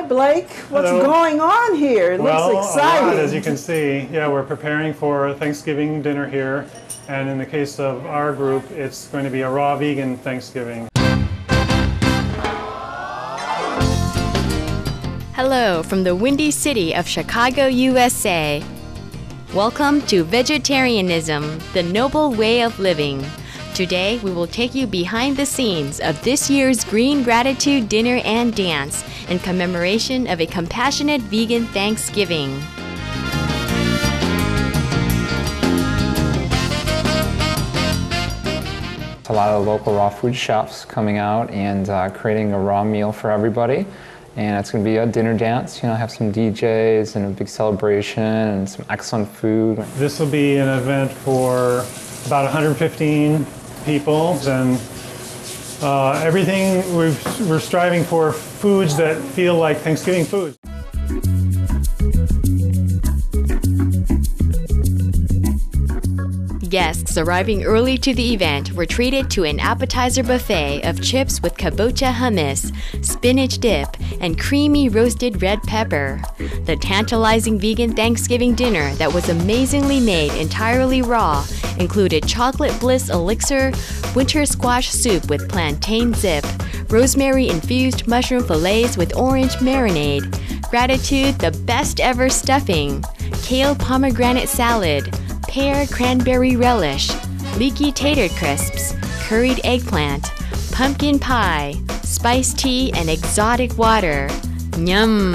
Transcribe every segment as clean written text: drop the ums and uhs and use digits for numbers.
Blake. What's Hello. going on here? It looks exciting. A lot, as you can see. Yeah, we're preparing for Thanksgiving dinner here. And in the case of our group, it's going to be a raw vegan Thanksgiving. Hello from the windy city of Chicago, USA. Welcome to Vegetarianism, the noble way of living. Today, we will take you behind the scenes of this year's Green Gratitude Dinner and Dance in commemoration of a compassionate vegan Thanksgiving. A lot of local raw food chefs coming out and creating a raw meal for everybody. And it's going to be a dinner dance, you know, have some DJs and a big celebration and some excellent food. This will be an event for about 115 people, and everything we're striving for foods that feel like Thanksgiving foods. Guests arriving early to the event were treated to an appetizer buffet of chips with kabocha hummus, spinach dip, and creamy roasted red pepper. The tantalizing vegan Thanksgiving dinner that was amazingly made entirely raw included chocolate bliss elixir, winter squash soup with plantain zip, rosemary-infused mushroom fillets with orange marinade, gratitude the best ever stuffing, kale pomegranate salad, pear cranberry relish, leaky tater crisps, curried eggplant, pumpkin pie, spiced tea, and exotic water. Yum!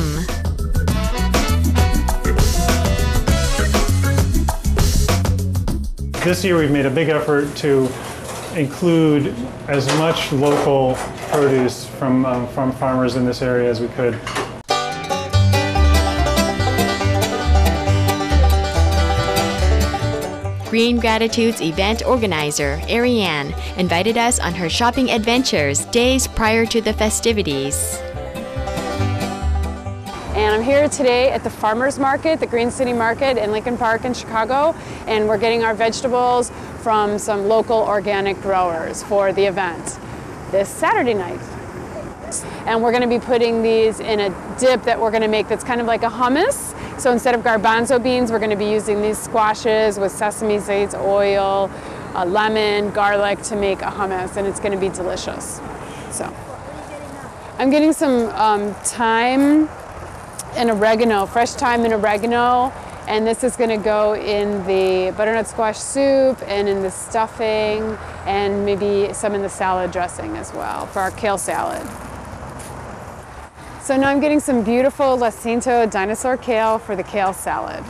This year we've made a big effort to include as much local produce from farmers in this area as we could. Green Gratitude's event organizer, Ariane, invited us on her shopping adventures days prior to the festivities. And I'm here today at the Farmers Market, the Green City Market in Lincoln Park in Chicago, and we're getting our vegetables from some local organic growers for the event this Saturday night. And we're going to be putting these in a dip that we're going to make that's kind of like a hummus. So instead of garbanzo beans, we're going to be using these squashes with sesame seeds, oil, lemon, garlic to make a hummus, and it's going to be delicious. So I'm getting some thyme and oregano, fresh thyme and oregano, and this is going to go in the butternut squash soup and in the stuffing and maybe some in the salad dressing as well for our kale salad. So now I'm getting some beautiful Jacinto dinosaur kale for the kale salad.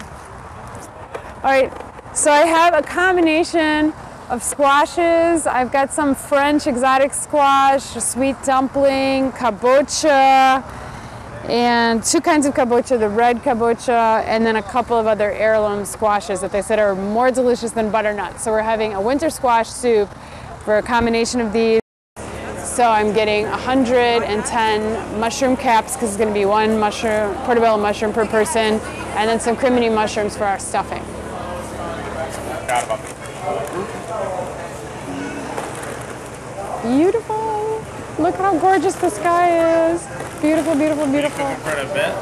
All right, so I have a combination of squashes. I've got some French exotic squash, a sweet dumpling, kabocha, and two kinds of kabocha, the red kabocha, and then a couple of other heirloom squashes that they said are more delicious than butternut. So we're having a winter squash soup for a combination of these. So I'm getting 110 mushroom caps because it's going to be one mushroom, portobello mushroom per person, and then some crimini mushrooms for our stuffing. Beautiful. Look how gorgeous the sky is. Beautiful, beautiful, beautiful. For an event?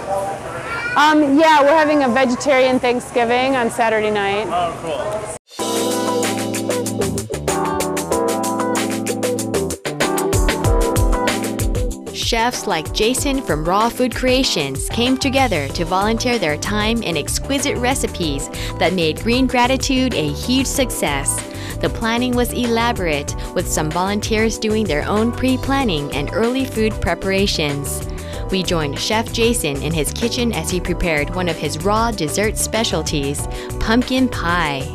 Yeah, we're having a vegetarian Thanksgiving on Saturday night. Oh, cool. Chefs like Jason from Raw Food Creations came together to volunteer their time in exquisite recipes that made Green Gratitude a huge success. The planning was elaborate, with some volunteers doing their own pre-planning and early food preparations. We joined Chef Jason in his kitchen as he prepared one of his raw dessert specialties, pumpkin pie.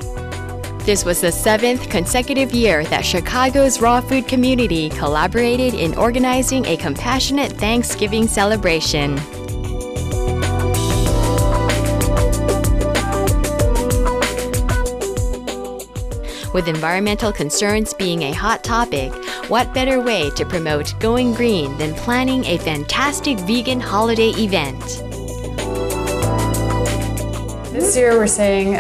This was the 7th consecutive year that Chicago's raw food community collaborated in organizing a compassionate Thanksgiving celebration. With environmental concerns being a hot topic, what better way to promote going green than planning a fantastic vegan holiday event? This year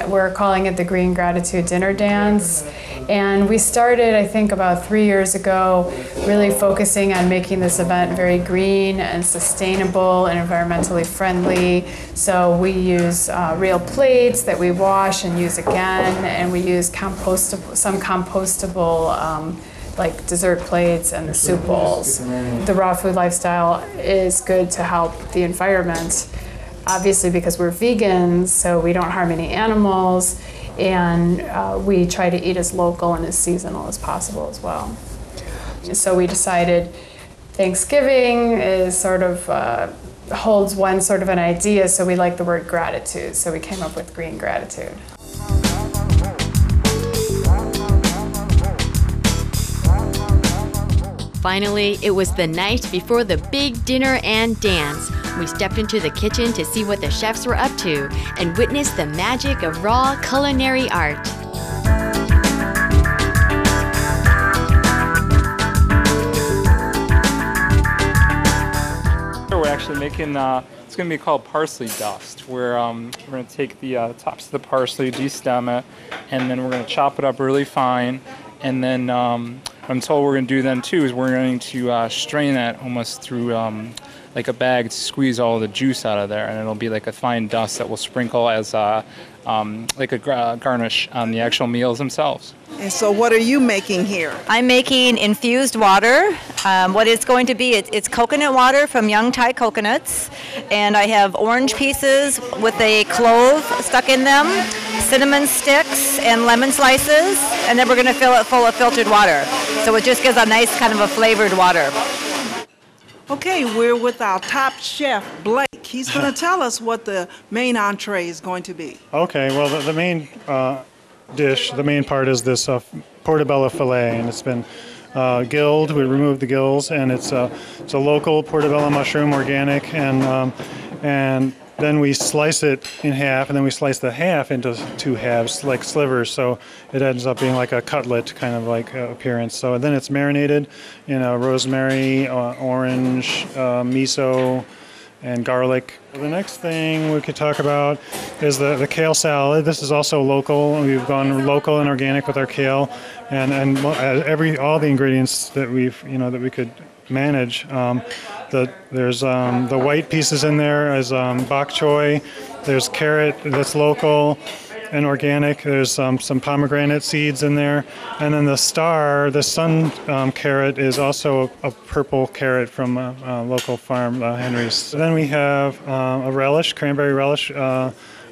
we're calling it the Green Gratitude Dinner Dance, And we started, I think, about 3 years ago, really focusing on making this event very green and sustainable and environmentally friendly. So we use real plates that we wash and use again, and we use some compostable like dessert plates and the soup bowls. The raw food lifestyle is good to help the environment, obviously because we're vegans, so we don't harm any animals, and we try to eat as local and as seasonal as possible as well. So we decided Thanksgiving is sort of holds one sort of an idea, so we like the word gratitude, so we came up with green gratitude. Finally, it was the night before the big dinner and dance. We stepped into the kitchen to see what the chefs were up to and witnessed the magic of raw culinary art. We're actually making, it's going to be called parsley dust, where we're going to take the tops of the parsley, de-stem it, and then we're going to chop it up really fine, and then what I'm told we're going to do then too is we're going to strain that almost through like a bag to squeeze all the juice out of there, and it'll be like a fine dust that we'll sprinkle as like a garnish on the actual meals themselves. And so what are you making here? I'm making infused water. What it's going to be, it's coconut water from young Thai coconuts, and I have orange pieces with a clove stuck in them, cinnamon sticks, and lemon slices, and then we're going to fill it full of filtered water. So it just gives a nice kind of a flavored water. Okay, we're with our top chef, Blake. He's going to tell us what the main entree is going to be. Okay, well, the main dish, the main part is this portobello fillet, and it's been gilled. We removed the gills, and it's a local portobello mushroom, organic, and then we slice it in half, and then we slice the half into 2 halves, like slivers, so it ends up being like a cutlet kind of like appearance. So then it's marinated in rosemary, orange, miso, and garlic. The next thing we could talk about is the kale salad. This is also local. We've gone local and organic with our kale, and all the ingredients that we could manage. There's the white pieces in there is bok choy. There's carrot that's local and organic. There's some pomegranate seeds in there, and then the sun carrot is also a purple carrot from a local farm, Henry's. Then we have a relish, cranberry relish,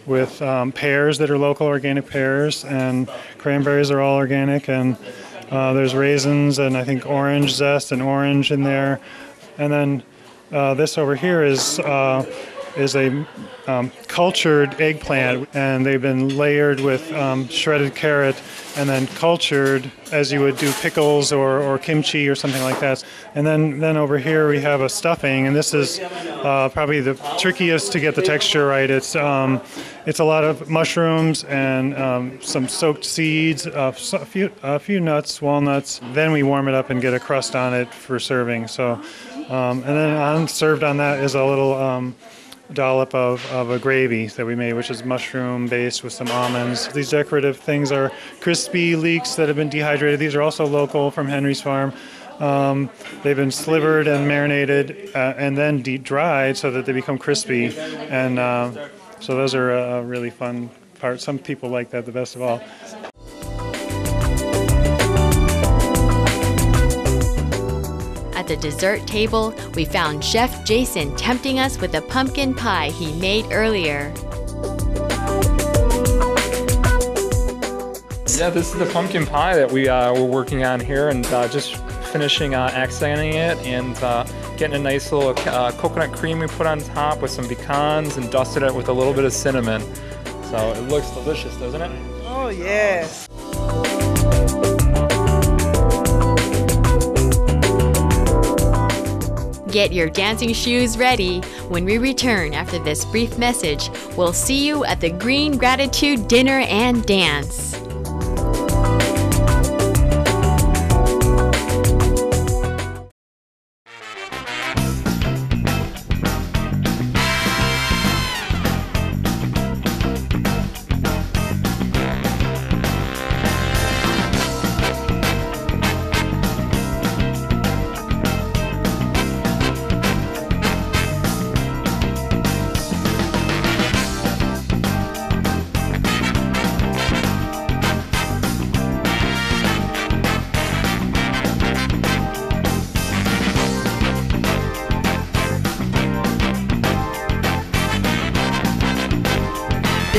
with pears that are local organic pears, and cranberries are all organic, and there's raisins and I think orange zest and orange in there. And then this over here is a cultured eggplant, and they've been layered with shredded carrot and then cultured as you would do pickles or kimchi or something like that. And then over here we have a stuffing, and this is probably the trickiest to get the texture right. It's a lot of mushrooms and some soaked seeds, a few nuts, walnuts. Then we warm it up and get a crust on it for serving. So, and then served on that is a little dollop of a gravy that we made, which is mushroom based with some almonds. These decorative things are crispy leeks that have been dehydrated. These are also local from Henry's farm. They've been slivered and marinated and then deep dried so that they become crispy. And so those are a really fun part. Some people like that the best of all. At the dessert table, we found Chef Jason tempting us with a pumpkin pie he made earlier. Yeah, this is the pumpkin pie that we're working on here, and just finishing accenting it and getting a nice little coconut cream we put on top with some pecans and dusted it with a little bit of cinnamon. So it looks delicious, doesn't it? Oh, yes. Get your dancing shoes ready. When we return after this brief message, we'll see you at the Green Gratitude Dinner and Dance.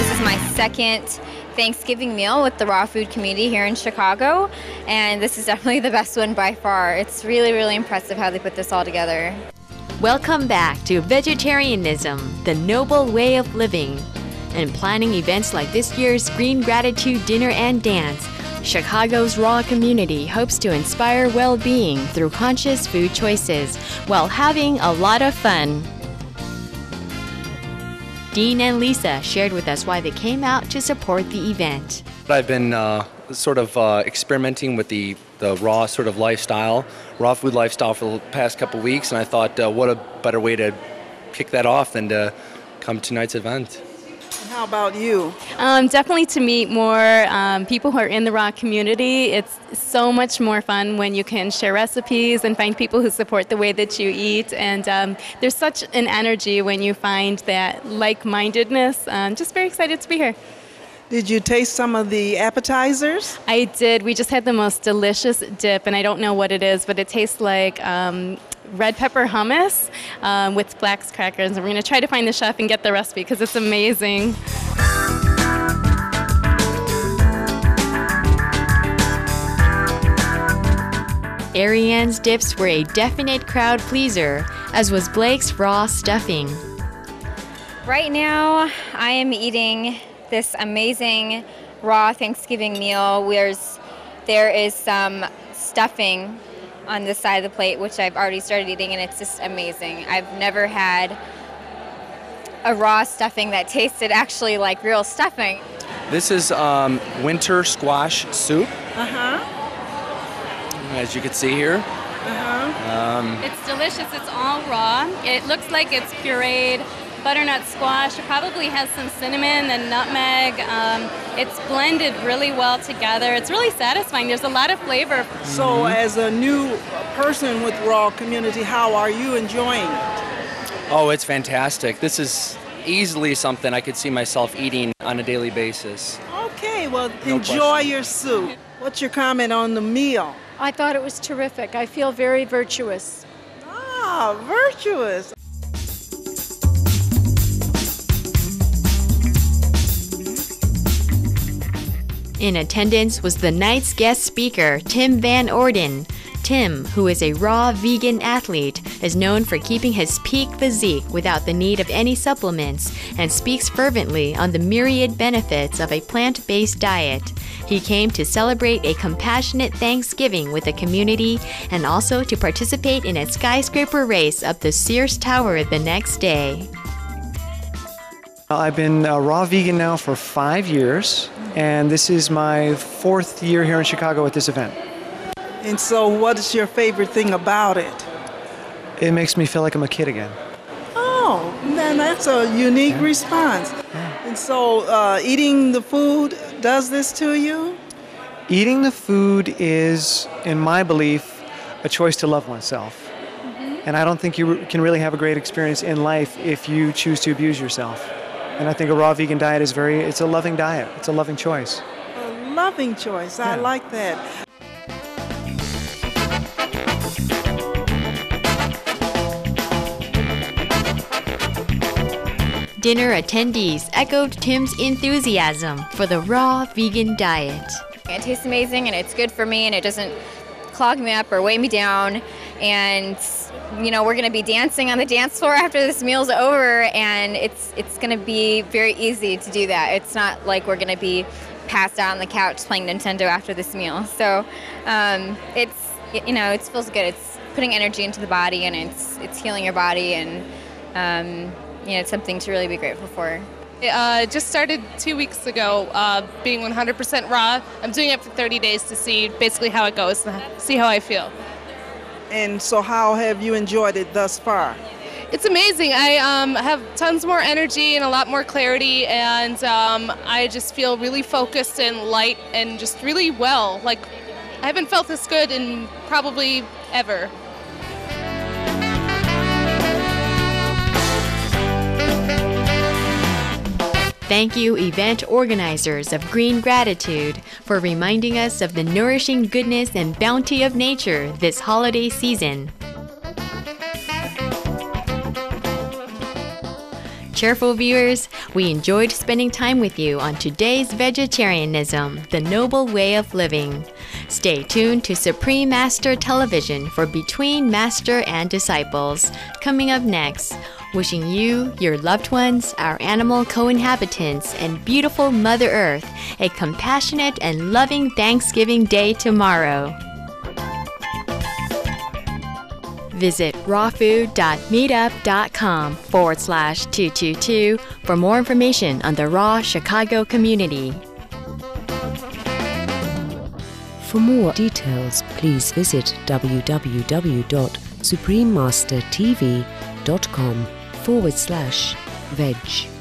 This is my second Thanksgiving meal with the raw food community here in Chicago, and this is definitely the best one by far. It's really, really impressive how they put this all together. Welcome back to Vegetarianism, the noble way of living. And planning events like this year's Green Gratitude Dinner and Dance, Chicago's raw community hopes to inspire well-being through conscious food choices while having a lot of fun. Dean and Lisa shared with us why they came out to support the event. I've been experimenting with the raw sort of lifestyle, raw food lifestyle for the past couple weeks, and I thought what a better way to kick that off than to come to tonight's event. How about you? Definitely to meet more people who are in the raw community. It's so much more fun when you can share recipes and find people who support the way that you eat. And there's such an energy when you find that like-mindedness. Just very excited to be here. Did you taste some of the appetizers? I did. We just had the most delicious dip, and I don't know what it is, but it tastes like red pepper hummus with flax crackers. And we're going to try to find the chef and get the recipe because it's amazing. Ariane's dips were a definite crowd pleaser, as was Blake's raw stuffing. Right now, I am eating this amazing raw Thanksgiving meal where there is some stuffing on this side of the plate, which I've already started eating, and it's just amazing. I've never had a raw stuffing that tasted actually like real stuffing. This is winter squash soup, as you can see here. It's delicious. It's all raw. It looks like it's pureed butternut squash. It probably has some cinnamon and nutmeg. It's blended really well together. It's really satisfying. There's a lot of flavor. So as a new person with raw community, how are you enjoying it? Oh, it's fantastic. This is easily something I could see myself eating on a daily basis. Okay, well, No enjoy question. your soup. What's your comment on the meal? I thought it was terrific. I feel very virtuous. Ah, virtuous. In attendance was the night's guest speaker, Tim Van Orden. Tim, who is a raw vegan athlete, is known for keeping his peak physique without the need of any supplements and speaks fervently on the myriad benefits of a plant-based diet. He came to celebrate a compassionate Thanksgiving with the community and also to participate in a skyscraper race up the Sears Tower the next day. I've been a raw vegan now for 5 years, and this is my 4th year here in Chicago at this event. And so what is your favorite thing about it? It makes me feel like I'm a kid again. Oh, man, that's a unique response. And so eating the food does this to you? Eating the food is, in my belief, a choice to love oneself. And I don't think you can really have a great experience in life if you choose to abuse yourself. And I think a raw vegan diet is it's a loving diet. It's a loving choice. A loving choice. I like that. Dinner attendees echoed Tim's enthusiasm for the raw vegan diet. It tastes amazing, and it's good for me, and it doesn't clog me up or weigh me down. And you know, we're going to be dancing on the dance floor after this meal's over, and it's going to be very easy to do that. It's not like we're going to be passed out on the couch playing Nintendo after this meal. So it feels good. It's putting energy into the body, and it's healing your body, and it's something to really be grateful for. It just started 2 weeks ago, being 100% raw. I'm doing it for 30 days to see basically how it goes, see how I feel. And so how have you enjoyed it thus far? It's amazing. I have tons more energy and a lot more clarity, and I just feel really focused and light and just really well. Like, I haven't felt this good in probably ever. Thank you, event organizers of Green Gratitude, for reminding us of the nourishing goodness and bounty of nature this holiday season. Cheerful viewers, we enjoyed spending time with you on today's Vegetarianism, the Noble Way of Living. Stay tuned to Supreme Master Television for Between Master and Disciples, coming up next. Wishing you, your loved ones, our animal co-inhabitants, and beautiful Mother Earth a compassionate and loving Thanksgiving Day tomorrow. Visit rawfood.meetup.com/222 for more information on the Raw Chicago community. For more details, please visit www.suprememastertv.com/veg.